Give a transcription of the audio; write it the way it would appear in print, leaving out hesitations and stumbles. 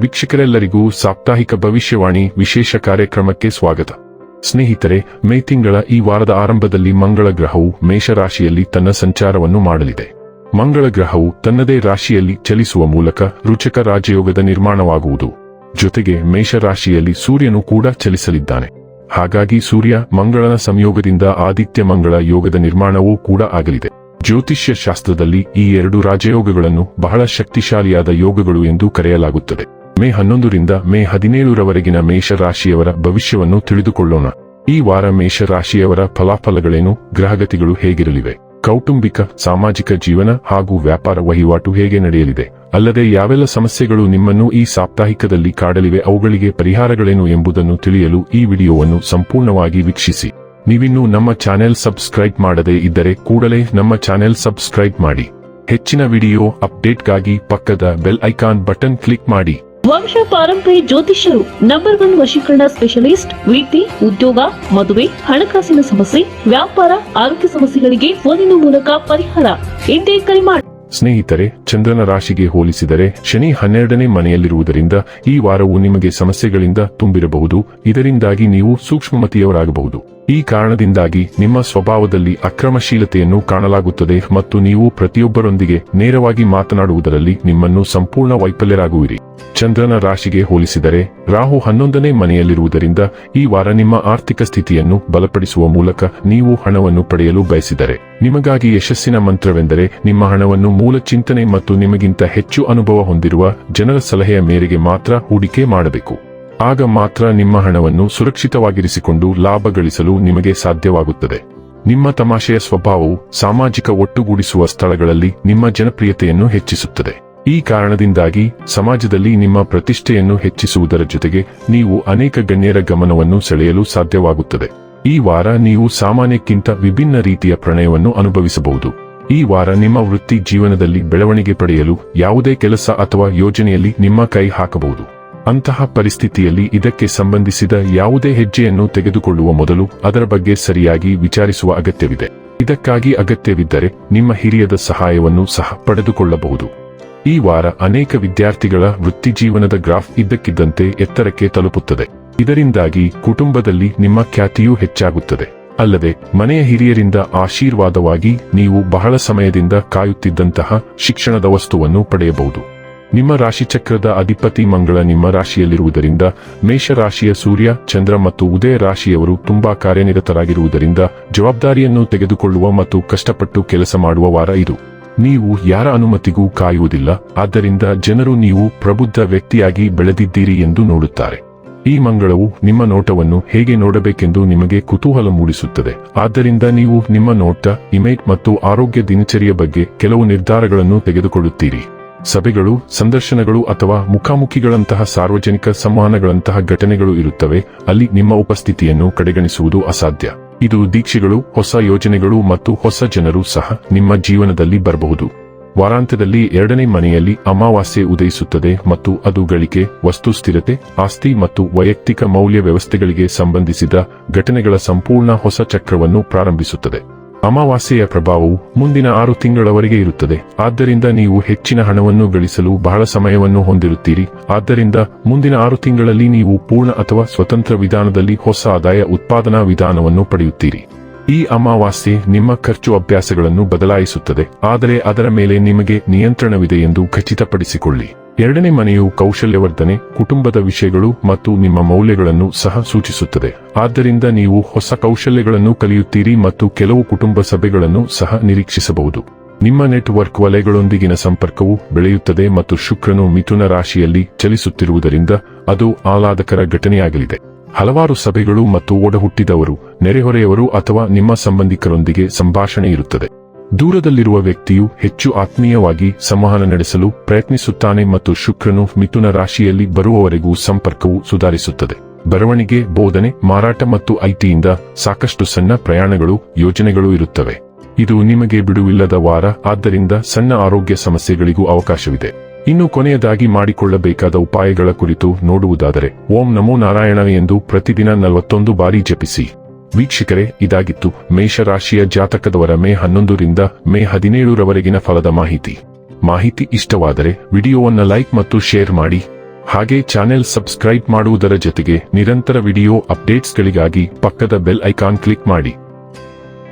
ವೀಕ್ಷಕರೆಲ್ಲರಿಗೂ ಸಾಪ್ತಾಹಿಕ ಭವಿಷ್ಯವಾಣಿ ವಿಶೇಷ ಕಾರ್ಯಕ್ರಮಕ್ಕೆ ಸ್ವಾಗತ. ಸ್ನೇಹಿತರೆ, ಮೇ ತಿಂಗಳ ಈ ವಾರದ ಆರಂಭದಲ್ಲಿ ಮಂಗಳ ಗ್ರಹವು ಮೇಷರಾಶಿಯಲ್ಲಿ ತನ್ನ ಸಂಚಾರವನ್ನು ಮಾಡಲಿದೆ. ಮಂಗಳ ಗ್ರಹವು ತನ್ನದೇ ರಾಶಿಯಲ್ಲಿ ಚಲಿಸುವ ಮೂಲಕ ರುಚಕ ರಾಜಯೋಗದ ನಿರ್ಮಾಣವಾಗುವುದು. ಜೊತೆಗೆ ಮೇಷರಾಶಿಯಲ್ಲಿ ಸೂರ್ಯನು ಕೂಡ ಚಲಿಸಲಿದ್ದಾನೆ. ಹಾಗಾಗಿ ಸೂರ್ಯ ಮಂಗಳನ ಸಂಯೋಗದಿಂದ ಆದಿತ್ಯ ಮಂಗಳ ಯೋಗದ ನಿರ್ಮಾಣವೂ ಕೂಡ ಆಗಲಿದೆ. ಜ್ಯೋತಿಷ್ಯ ಶಾಸ್ತ್ರದಲ್ಲಿ ಈ ಎರಡು ರಾಜಯೋಗಗಳನ್ನು ಬಹಳ ಶಕ್ತಿಶಾಲಿಯಾದ ಯೋಗಗಳು ಎಂದು ಕರೆಯಲಾಗುತ್ತದೆ. ಮೇ 11ರಿಂದ ಮೇ 17ರವರೆಗಿನ ಮೇಷರಾಶಿಯವರ ಭವಿಷ್ಯವನ್ನು ತಿಳಿದುಕೊಳ್ಳೋಣ. ಈ ವಾರ ಮೇಷರಾಶಿಯವರ ಫಲಾಫಲಗಳೇನು, ಗ್ರಹಗತಿಗಳು ಹೇಗಿರಲಿವೆ, ಕೌಟುಂಬಿಕ ಸಾಮಾಜಿಕ ಜೀವನ ಹಾಗೂ ವ್ಯಾಪಾರ ವಹಿವಾಟು ಹೇಗೆ ನಡೆಯಲಿದೆ, ಅಲ್ಲದೆ ಯಾವೆಲ್ಲ ಸಮಸ್ಯೆಗಳು ನಿಮ್ಮನ್ನು ಈ ಸಾಪ್ತಾಹಿಕದಲ್ಲಿ ಕಾಡಲಿವೆ, ಅವುಗಳಿಗೆ ಪರಿಹಾರಗಳೇನು ಎಂಬುದನ್ನು ತಿಳಿಯಲು ಈ ವಿಡಿಯೋವನ್ನು ಸಂಪೂರ್ಣವಾಗಿ ವೀಕ್ಷಿಸಿ. ನೀವಿನ್ನೂ ನಮ್ಮ ಚಾನೆಲ್ ಸಬ್ಸ್ಕ್ರೈಬ್ ಮಾಡದೇ ಇದ್ದರೆ ಕೂಡಲೇ ನಮ್ಮ ಚಾನೆಲ್ ಸಬ್ಸ್ಕ್ರೈಬ್ ಮಾಡಿ. ಹೆಚ್ಚಿನ ವಿಡಿಯೋ ಅಪ್ಡೇಟ್ಗಾಗಿ ಪಕ್ಕದ ಬೆಲ್ ಐಕಾನ್ ಬಟನ್ ಕ್ಲಿಕ್ ಮಾಡಿ. ವಂಶ ಪಾರಂಪರ್ಯ ಜ್ಯೋತಿಷ್ಯರು ನಂಬರ್ 1 ವಶೀಕರಣ ಸ್ಪೆಷಲಿಸ್ಟ್. ವೃತ್ತಿ, ಉದ್ಯೋಗ, ಮದುವೆ, ಹಣಕಾಸಿನ ಸಮಸ್ಯೆ, ವ್ಯಾಪಾರ, ಆರೋಗ್ಯ ಸಮಸ್ಯೆಗಳಿಗೆ ಫೋನಿನ ಮೂಲಕ ಪರಿಹಾರ. ಇಂದೇ ಕರೆ ಮಾಡಿ. ಸ್ನೇಹಿತರೆ, ಚಂದ್ರನ ರಾಶಿಗೆ ಹೋಲಿಸಿದರೆ ಶನಿ 12ನೇ ಮನೆಯಲ್ಲಿರುವುದರಿಂದ ಈ ವಾರವು ನಿಮಗೆ ಸಮಸ್ಯೆಗಳಿಂದ ತುಂಬಿರಬಹುದು. ಇದರಿಂದಾಗಿ ನೀವು ಸೂಕ್ಷ್ಮಮತಿಯವರಾಗಬಹುದು. ಈ ಕಾರಣದಿಂದಾಗಿ ನಿಮ್ಮ ಸ್ವಭಾವದಲ್ಲಿ ಅಕ್ರಮಶೀಲತೆಯನ್ನು ಕಾಣಲಾಗುತ್ತದೆ ಮತ್ತು ನೀವು ಪ್ರತಿಯೊಬ್ಬರೊಂದಿಗೆ ನೇರವಾಗಿ ಮಾತನಾಡುವುದರಲ್ಲಿ ನಿಮ್ಮನ್ನು ಸಂಪೂರ್ಣ ವೈಫಲ್ಯರಾಗುವಿರಿ. ಚಂದ್ರನ ರಾಶಿಗೆ ಹೋಲಿಸಿದರೆ ರಾಹು 11ನೇ ಮನೆಯಲ್ಲಿರುವುದರಿಂದ ಈ ವಾರ ನಿಮ್ಮ ಆರ್ಥಿಕ ಸ್ಥಿತಿಯನ್ನು ಬಲಪಡಿಸುವ ಮೂಲಕ ನೀವು ಹಣವನ್ನು ಪಡೆಯಲು ಬಯಸಿದರೆ ನಿಮಗಾಗಿ ಯಶಸ್ಸಿನ ಮಂತ್ರವೆಂದರೆ ನಿಮ್ಮ ಹಣವನ್ನು ಮೂಲ ಚಿಂತನೆ ಮತ್ತು ನಿಮಗಿಂತ ಹೆಚ್ಚು ಅನುಭವ ಹೊಂದಿರುವ ಜನರ ಸಲಹೆಯ ಮೇರೆಗೆ ಮಾತ್ರ ಹೂಡಿಕೆ ಮಾಡಬೇಕು. ಆಗ ಮಾತ್ರ ನಿಮ್ಮ ಹಣವನ್ನು ಸುರಕ್ಷಿತವಾಗಿರಿಸಿಕೊಂಡು ಲಾಭ ಗಳಿಸಲು ನಿಮಗೆ ಸಾಧ್ಯವಾಗುತ್ತದೆ. ನಿಮ್ಮ ತಮಾಷೆಯ ಸ್ವಭಾವವು ಸಾಮಾಜಿಕ ಒಟ್ಟುಗೂಡಿಸುವ ಸ್ಥಳಗಳಲ್ಲಿ ನಿಮ್ಮ ಜನಪ್ರಿಯತೆಯನ್ನು ಹೆಚ್ಚಿಸುತ್ತದೆ. ಈ ಕಾರಣದಿಂದಾಗಿ ಸಮಾಜದಲ್ಲಿ ನಿಮ್ಮ ಪ್ರತಿಷ್ಠೆಯನ್ನು ಹೆಚ್ಚಿಸುವುದರ ಜೊತೆಗೆ ನೀವು ಅನೇಕ ಗಣ್ಯರ ಗಮನವನ್ನು ಸೆಳೆಯಲು ಸಾಧ್ಯವಾಗುತ್ತದೆ. ಈ ವಾರ ನೀವು ಸಾಮಾನ್ಯಕ್ಕಿಂತ ವಿಭಿನ್ನ ರೀತಿಯ ಪ್ರಣಯವನ್ನು ಅನುಭವಿಸಬಹುದು. ಈ ವಾರ ನಿಮ್ಮ ವೃತ್ತಿ ಜೀವನದಲ್ಲಿ ಬೆಳವಣಿಗೆ ಪಡೆಯಲು ಯಾವುದೇ ಕೆಲಸ ಅಥವಾ ಯೋಜನೆಯಲ್ಲಿ ನಿಮ್ಮ ಕೈ ಹಾಕಬಹುದು. ಅಂತಹ ಪರಿಸ್ಥಿತಿಯಲ್ಲಿ ಇದಕ್ಕೆ ಸಂಬಂಧಿಸಿದ ಯಾವುದೇ ಹೆಜ್ಜೆಯನ್ನು ತೆಗೆದುಕೊಳ್ಳುವ ಮೊದಲು ಅದರ ಬಗ್ಗೆ ಸರಿಯಾಗಿ ವಿಚಾರಿಸುವ ಅಗತ್ಯವಿದೆ. ಇದಕ್ಕಾಗಿ ಅಗತ್ಯವಿದ್ದರೆ ನಿಮ್ಮ ಹಿರಿಯದ ಸಹಾಯವನ್ನು ಸಹ ಪಡೆದುಕೊಳ್ಳಬಹುದು. ಈ ವಾರ ಅನೇಕ ವಿದ್ಯಾರ್ಥಿಗಳ ವೃತ್ತಿಜೀವನದ ಗ್ರಾಫ್ ಇದ್ದಕ್ಕಿದ್ದಂತೆ ಎತ್ತರಕ್ಕೆ ತಲುಪುತ್ತದೆ. ಇದರಿಂದಾಗಿ ಕುಟುಂಬದಲ್ಲಿ ನಿಮ್ಮ ಖ್ಯಾತಿಯೂ ಹೆಚ್ಚಾಗುತ್ತದೆ. ಅಲ್ಲದೆ ಮನೆಯ ಹಿರಿಯರಿಂದ ಆಶೀರ್ವಾದವಾಗಿ ನೀವು ಬಹಳ ಸಮಯದಿಂದ ಕಾಯುತ್ತಿದ್ದಂತಹ ಶಿಕ್ಷಣದ ವಸ್ತುವನ್ನು ಪಡೆಯಬಹುದು. ನಿಮ್ಮ ರಾಶಿಚಕ್ರದ ಅಧಿಪತಿ ಮಂಗಳ ನಿಮ್ಮ ರಾಶಿಯಲ್ಲಿರುವುದರಿಂದ ಮೇಷರಾಶಿಯ ಸೂರ್ಯ, ಚಂದ್ರ ಮತ್ತು ಉದಯ ರಾಶಿಯವರು ತುಂಬಾ ಕಾರ್ಯನಿರತರಾಗಿರುವುದರಿಂದ ಜವಾಬ್ದಾರಿಯನ್ನು ತೆಗೆದುಕೊಳ್ಳುವ ಮತ್ತು ಕಷ್ಟಪಟ್ಟು ಕೆಲಸ ಮಾಡುವ ವಾರ ಇದು. ನೀವು ಯಾರ ಅನುಮತಿಗೂ ಕಾಯುವುದಿಲ್ಲ. ಆದ್ದರಿಂದ ಜನರು ನೀವು ಪ್ರಬುದ್ಧ ವ್ಯಕ್ತಿಯಾಗಿ ಬೆಳೆದಿದ್ದೀರಿ ಎಂದು ನೋಡುತ್ತಾರೆ. ಈ ಮಂಗಳವು ನಿಮ್ಮ ನೋಟವನ್ನು ಹೇಗೆ ನೋಡಬೇಕೆಂದು ನಿಮಗೆ ಕುತೂಹಲ ಮೂಡಿಸುತ್ತದೆ. ಆದ್ದರಿಂದ ನೀವು ನಿಮ್ಮ ನೋಟ, ಇಮೇಜ್ ಮತ್ತು ಆರೋಗ್ಯ ದಿನಚರಿಯ ಬಗ್ಗೆ ಕೆಲವು ನಿರ್ಧಾರಗಳನ್ನು ತೆಗೆದುಕೊಳ್ಳುತ್ತೀರಿ. ಸಭೆಗಳು, ಸಂದರ್ಶನಗಳು ಅಥವಾ ಮುಖಾಮುಖಿಗಳಂತಹ ಸಾರ್ವಜನಿಕ ಸಂವಹನಗಳಂತಹ ಘಟನೆಗಳು ಇರುತ್ತವೆ. ಅಲ್ಲಿ ನಿಮ್ಮ ಉಪಸ್ಥಿತಿಯನ್ನು ಕಡೆಗಣಿಸುವುದು ಅಸಾಧ್ಯ. ಇದು ದೀಕ್ಷೆಗಳು, ಹೊಸ ಯೋಜನೆಗಳು ಮತ್ತು ಹೊಸ ಜನರು ಸಹ ನಿಮ್ಮ ಜೀವನದಲ್ಲಿ ಬರಬಹುದು. ವಾರಾಂತ್ಯದಲ್ಲಿ 2ನೇ ಮನೆಯಲ್ಲಿ ಅಮಾವಾಸ್ಯೆ ಉದಯಿಸುತ್ತದೆ ಮತ್ತು ಅದು ಗಳಿಕೆ, ವಸ್ತು ಸ್ಥಿರತೆ, ಆಸ್ತಿ ಮತ್ತು ವೈಯಕ್ತಿಕ ಮೌಲ್ಯ ವ್ಯವಸ್ಥೆಗಳಿಗೆ ಸಂಬಂಧಿಸಿದ ಘಟನೆಗಳ ಸಂಪೂರ್ಣ ಹೊಸ ಚಕ್ರವನ್ನು ಪ್ರಾರಂಭಿಸುತ್ತದೆ. ಅಮಾವಾಸ್ಯೆಯ ಪ್ರಭಾವವು ಮುಂದಿನ 6 ತಿಂಗಳವರೆಗೆ ಇರುತ್ತದೆ. ಆದ್ದರಿಂದ ನೀವು ಹೆಚ್ಚಿನ ಹಣವನ್ನು ಗಳಿಸಲು ಬಹಳ ಸಮಯವನ್ನು ಹೊಂದಿರುತ್ತೀರಿ. ಆದ್ದರಿಂದ ಮುಂದಿನ 6 ತಿಂಗಳಲ್ಲಿ ನೀವು ಪೂರ್ಣ ಅಥವಾ ಸ್ವತಂತ್ರ ವಿಧಾನದಲ್ಲಿ ಹೊಸ ಆದಾಯ ಉತ್ಪಾದನಾ ವಿಧಾನವನ್ನು ಪಡೆಯುತ್ತೀರಿ. ಈ ಅಮಾವಾಸ್ಯೆ ನಿಮ್ಮ ಖರ್ಚು ಅಭ್ಯಾಸಗಳನ್ನು ಬದಲಾಯಿಸುತ್ತದೆ, ಆದರೆ ಅದರ ಮೇಲೆ ನಿಮಗೆ ನಿಯಂತ್ರಣವಿದೆ ಎಂದು ಖಚಿತಪಡಿಸಿಕೊಳ್ಳಿ. 2ನೇ ಮನೆಯು ಕೌಶಲ್ಯವರ್ಧನೆ, ಕುಟುಂಬದ ವಿಷಯಗಳು ಮತ್ತು ನಿಮ್ಮ ಮೌಲ್ಯಗಳನ್ನು ಸಹ ಸೂಚಿಸುತ್ತದೆ. ಆದ್ದರಿಂದ ನೀವು ಹೊಸ ಕೌಶಲ್ಯಗಳನ್ನು ಕಲಿಯುತ್ತೀರಿ ಮತ್ತು ಕೆಲವು ಕುಟುಂಬ ಸಭೆಗಳನ್ನು ಸಹ ನಿರೀಕ್ಷಿಸಬಹುದು. ನಿಮ್ಮ ನೆಟ್ವರ್ಕ್ ವಲಯಗಳೊಂದಿಗಿನ ಸಂಪರ್ಕವು ಬೆಳೆಯುತ್ತದೆ ಮತ್ತು ಶುಕ್ರನು ಮಿಥುನ ರಾಶಿಯಲ್ಲಿ ಚಲಿಸುತ್ತಿರುವುದರಿಂದ ಅದು ಆಹ್ಲಾದಕರ ಘಟನೆಯಾಗಲಿದೆ. ಹಲವಾರು ಸಭೆಗಳು ಮತ್ತು ಒಡಹುಟ್ಟಿದವರು, ನೆರೆಹೊರೆಯವರು ಅಥವಾ ನಿಮ್ಮ ಸಂಬಂಧಿಕರೊಂದಿಗೆ ಸಂಭಾಷಣೆ ಇರುತ್ತದೆ. ದೂರದಲ್ಲಿರುವ ವ್ಯಕ್ತಿಯು ಹೆಚ್ಚು ಆತ್ಮೀಯವಾಗಿ ಸಂವಹನ ನಡೆಸಲು ಪ್ರಯತ್ನಿಸುತ್ತಾನೆ ಮತ್ತು ಶುಕ್ರನು ಮಿಥುನ ರಾಶಿಯಲ್ಲಿ ಬರುವವರೆಗೂ ಸಂಪರ್ಕವು ಸುಧಾರಿಸುತ್ತದೆ. ಬರವಣಿಗೆ, ಬೋಧನೆ, ಮಾರಾಟ ಮತ್ತು ಐಟಿಯಿಂದ ಸಾಕಷ್ಟು ಸಣ್ಣ ಪ್ರಯಾಣಗಳು, ಯೋಜನೆಗಳು ಇರುತ್ತವೆ. ಇದು ನಿಮಗೆ ಬಿಡುವಿಲ್ಲದ ವಾರ, ಆದ್ದರಿಂದ ಸಣ್ಣ ಆರೋಗ್ಯ ಸಮಸ್ಯೆಗಳಿಗೂ ಅವಕಾಶವಿದೆ. ಇನ್ನು ಕೊನೆಯದಾಗಿ ಮಾಡಿಕೊಳ್ಳಬೇಕಾದ ಉಪಾಯಗಳ ಕುರಿತು ನೋಡುವುದಾದರೆ, ಓಂ ನಮೋ ನಾರಾಯಣ ಎಂದು ಪ್ರತಿದಿನ 41 ಬಾರಿ ಜಪಿಸಿ. ವೀಕ್ಷಕರೇ, ಇದಾಗಿತ್ತು ಮೇಷರಾಶಿಯ ಜಾತಕದವರ ಮೇ 11ರಿಂದ ಮೇ 17ರವರೆಗಿನ ಫಲದ ಮಾಹಿತಿ. ಇಷ್ಟವಾದರೆ ವಿಡಿಯೋವನ್ನು ಲೈಕ್ ಮತ್ತು ಶೇರ್ ಮಾಡಿ. ಹಾಗೆ ಚಾನೆಲ್ ಸಬ್ಸ್ಕ್ರೈಬ್ ಮಾಡುವುದರ ಜೊತೆಗೆ ನಿರಂತರ ವಿಡಿಯೋ ಅಪ್ಡೇಟ್ಸ್ಗಳಿಗಾಗಿ ಪಕ್ಕದ ಬೆಲ್ ಐಕಾನ್ ಕ್ಲಿಕ್ ಮಾಡಿ.